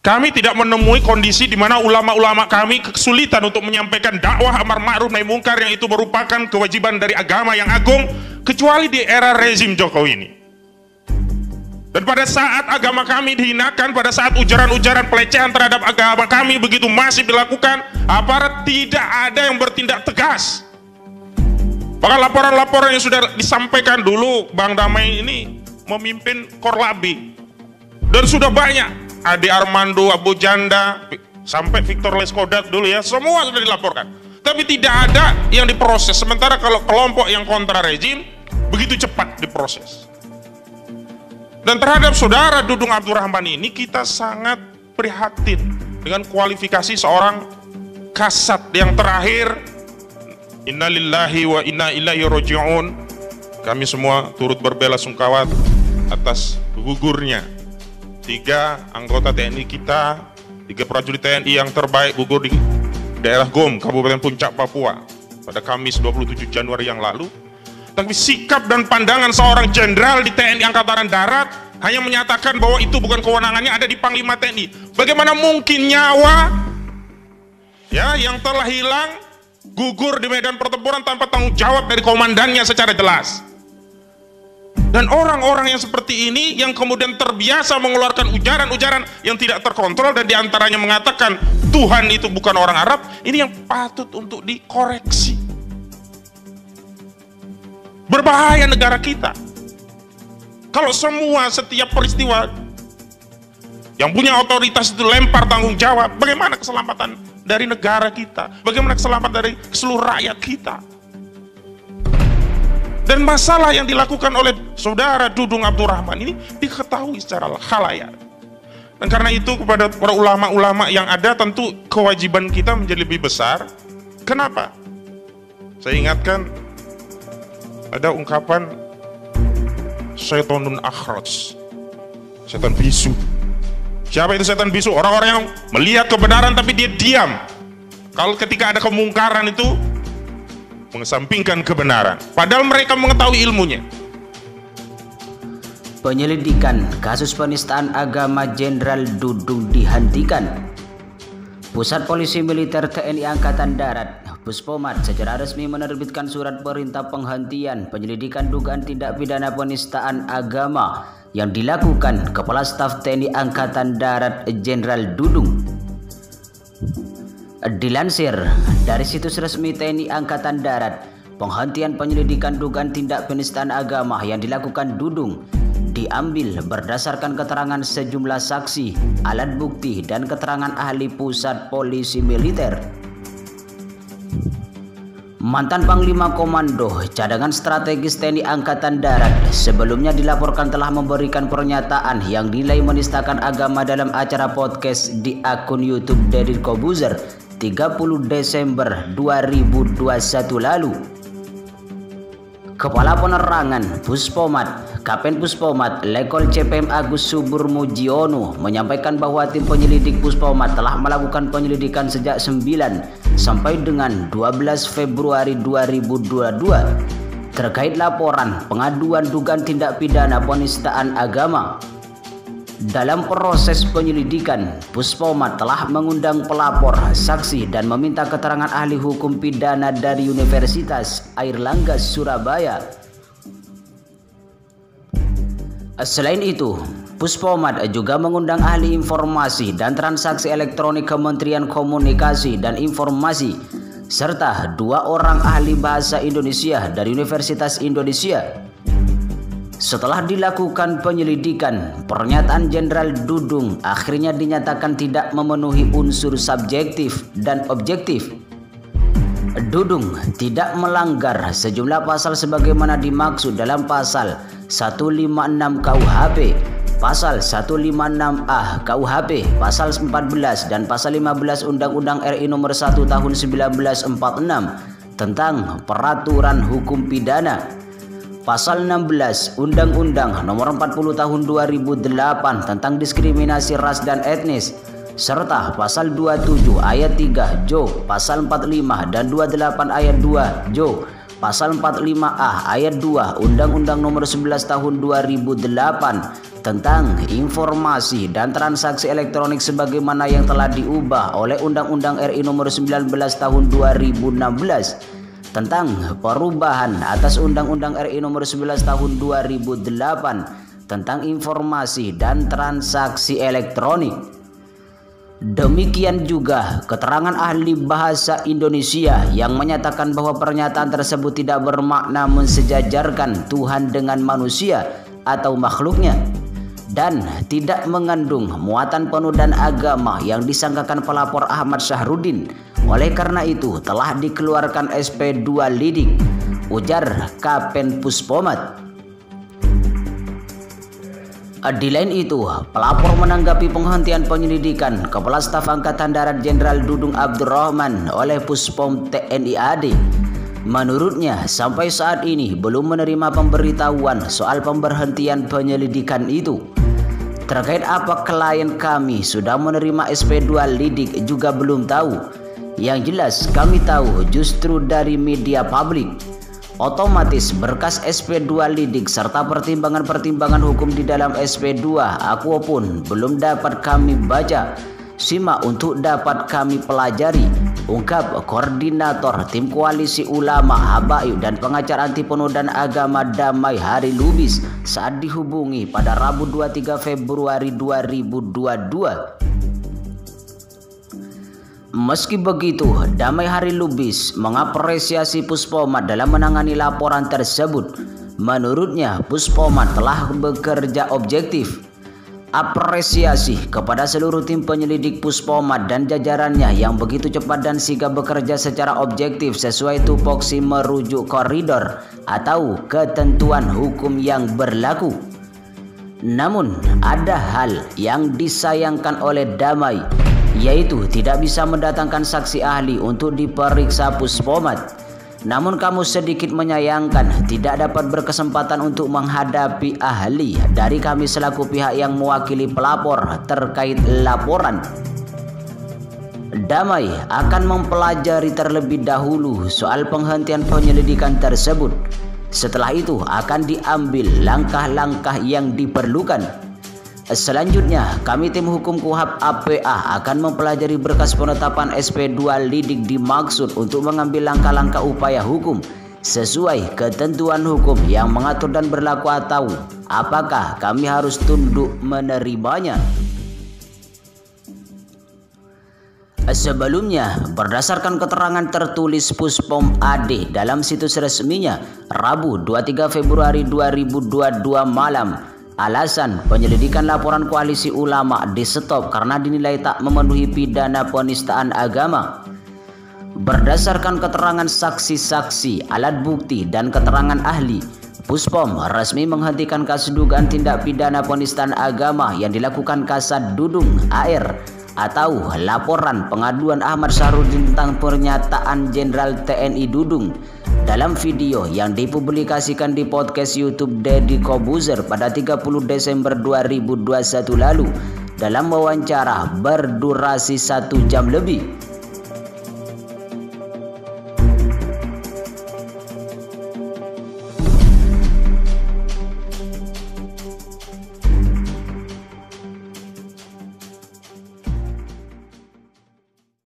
Kami tidak menemui kondisi di mana ulama-ulama kami kesulitan untuk menyampaikan dakwah amar ma'ruf nahi mungkar yang itu merupakan kewajiban dari agama yang agung, kecuali di era rezim Jokowi ini. Dan pada saat agama kami dihinakan, pada saat ujaran-ujaran pelecehan terhadap agama kami begitu masif dilakukan, aparat tidak ada yang bertindak tegas. Bahkan laporan-laporan yang sudah disampaikan dulu, Bang Damai ini memimpin Korlabi, dan sudah banyak Ade Armando, Abu Janda, sampai Victor Leskodat dulu ya, semua sudah dilaporkan. Tapi tidak ada yang diproses. Sementara kalau kelompok yang kontra rezim begitu cepat diproses. Dan terhadap saudara Dudung Abdurrahman ini kita sangat prihatin dengan kualifikasi seorang kasat yang terakhir. Innalillahi wa inna ilaihi raji'un. Kami semua turut berbelasungkawa atas gugurnya 3 anggota TNI kita, 3 prajurit TNI yang terbaik gugur di daerah GOM, Kabupaten Puncak, Papua pada Kamis 27 Januari yang lalu. Tapi sikap dan pandangan seorang jenderal di TNI Angkatan Darat hanya menyatakan bahwa itu bukan kewenangannya, ada di Panglima TNI. Bagaimana mungkin nyawa ya yang telah hilang gugur di medan pertempuran tanpa tanggung jawab dari komandannya secara jelas? Dan orang-orang yang seperti ini yang kemudian terbiasa mengeluarkan ujaran-ujaran yang tidak terkontrol dan diantaranya mengatakan Tuhan itu bukan orang Arab, ini yang patut untuk dikoreksi. Berbahaya negara kita kalau semua setiap peristiwa yang punya otoritas itu lempar tanggung jawab. Bagaimana keselamatan dari negara kita, bagaimana keselamatan dari seluruh rakyat kita? Dan masalah yang dilakukan oleh saudara Dudung Abdurrahman ini diketahui secara khalayak. Dan karena itu kepada para ulama-ulama yang ada tentu kewajiban kita menjadi lebih besar. Kenapa? Saya ingatkan ada ungkapan syaitonun akhraj, setan bisu. Siapa itu setan bisu? Orang-orang yang melihat kebenaran tapi dia diam. Kalau ketika ada kemungkaran itu mengesampingkan kebenaran, padahal mereka mengetahui ilmunya. Penyelidikan kasus penistaan agama Jenderal Dudung dihentikan. Pusat Polisi Militer TNI Angkatan Darat Puspomat secara resmi menerbitkan surat perintah penghentian penyelidikan dugaan tindak pidana penistaan agama yang dilakukan Kepala Staf TNI Angkatan Darat Jenderal Dudung. Dilansir dari situs resmi TNI Angkatan Darat, penghentian penyelidikan dugaan tindak penistaan agama yang dilakukan Dudung diambil berdasarkan keterangan sejumlah saksi, alat bukti, dan keterangan ahli Pusat Polisi Militer. Mantan Panglima Komando Cadangan Strategis TNI Angkatan Darat sebelumnya dilaporkan telah memberikan pernyataan yang dinilai menistakan agama dalam acara podcast di akun YouTube Deddy Kobuzer 30 Desember 2021 lalu. Kepala Penerangan Puspomat, Kapten Puspomat Lekol CPM Agus Subur Mujiono menyampaikan bahwa tim penyelidik Puspomat telah melakukan penyelidikan sejak 9 sampai dengan 12 Februari 2022 terkait laporan pengaduan dugaan tindak pidana penistaan agama. Dalam proses penyelidikan, Puspomat telah mengundang pelapor, saksi, dan meminta keterangan ahli hukum pidana dari Universitas Airlangga Surabaya. Selain itu, Puspomat juga mengundang ahli informasi dan transaksi elektronik Kementerian Komunikasi dan Informasi serta 2 orang ahli bahasa Indonesia dari Universitas Indonesia. Setelah dilakukan penyelidikan, pernyataan Jenderal Dudung akhirnya dinyatakan tidak memenuhi unsur subjektif dan objektif. Dudung tidak melanggar sejumlah pasal sebagaimana dimaksud dalam pasal 156 KUHP, pasal 156A KUHP, pasal 14 dan pasal 15 Undang-Undang RI Nomor 1 Tahun 1946 tentang Peraturan Hukum Pidana. Pasal 16 Undang-Undang Nomor 40 Tahun 2008 tentang diskriminasi ras dan etnis, serta Pasal 27 Ayat 3 Jo, Pasal 45 dan 28 Ayat 2 Jo, Pasal 45A ayat 2 Undang-Undang Nomor 11 Tahun 2008 tentang informasi dan transaksi elektronik sebagaimana yang telah diubah oleh Undang-Undang RI Nomor 19 Tahun 2016 tentang perubahan atas Undang-Undang RI Nomor 11 Tahun 2008 tentang informasi dan transaksi elektronik. Demikian juga keterangan ahli bahasa Indonesia yang menyatakan bahwa pernyataan tersebut tidak bermakna mensejajarkan Tuhan dengan manusia atau makhluknya dan tidak mengandung muatan penodaan agama yang disangkakan pelapor Ahmad Syahrudin. Oleh karena itu telah dikeluarkan SP 2 lidik, ujar Kapen Puspomat. Di lain itu, pelapor menanggapi penghentian penyelidikan Kepala Staf Angkatan Darat Jenderal Dudung Abdurrahman oleh Puspom TNI AD. Menurutnya, sampai saat ini belum menerima pemberitahuan soal pemberhentian penyelidikan itu. Terkait apa klien kami sudah menerima SP2 lidik juga belum tahu. Yang jelas kami tahu justru dari media publik. Otomatis berkas SP2 lidik serta pertimbangan-pertimbangan hukum di dalam SP2 aku pun belum dapat kami baca. Simak untuk dapat kami pelajari, ungkap Koordinator Tim Koalisi Ulama Habaib dan pengacara anti penodaan agama Damai Hari Lubis saat dihubungi pada Rabu 23 Februari 2022. Meski begitu, Damai Hari Lubis mengapresiasi Puspomat dalam menangani laporan tersebut. Menurutnya, Puspomat telah bekerja objektif. Apresiasi kepada seluruh tim penyelidik Puspomat dan jajarannya yang begitu cepat dan sigap bekerja secara objektif sesuai tupoksi merujuk koridor atau ketentuan hukum yang berlaku. Namun ada hal yang disayangkan oleh Damai, yaitu tidak bisa mendatangkan saksi ahli untuk diperiksa Puspomat. Namun kamu sedikit menyayangkan tidak dapat berkesempatan untuk menghadapi ahli dari kami selaku pihak yang mewakili pelapor terkait laporan. Damai akan mempelajari terlebih dahulu soal penghentian penyelidikan tersebut. Setelah itu akan diambil langkah-langkah yang diperlukan. Selanjutnya, kami tim hukum KUHAP APA akan mempelajari berkas penetapan SP2 lidik dimaksud untuk mengambil langkah-langkah upaya hukum sesuai ketentuan hukum yang mengatur dan berlaku atau apakah kami harus tunduk menerimanya. Sebelumnya, berdasarkan keterangan tertulis Puspom AD dalam situs resminya Rabu 23 Februari 2022 malam, alasan penyelidikan laporan Koalisi Ulama di stop karena dinilai tak memenuhi pidana penistaan agama. Berdasarkan keterangan saksi-saksi, alat bukti, dan keterangan ahli, Puspom resmi menghentikan kasus dugaan tindak pidana penistaan agama yang dilakukan Kasat Dudung AR atau laporan pengaduan Ahmad Syahrudin tentang pernyataan Jenderal TNI Dudung dalam video yang dipublikasikan di podcast YouTube Deddy Kobuzer pada 30 Desember 2021 lalu dalam wawancara berdurasi 1 jam lebih.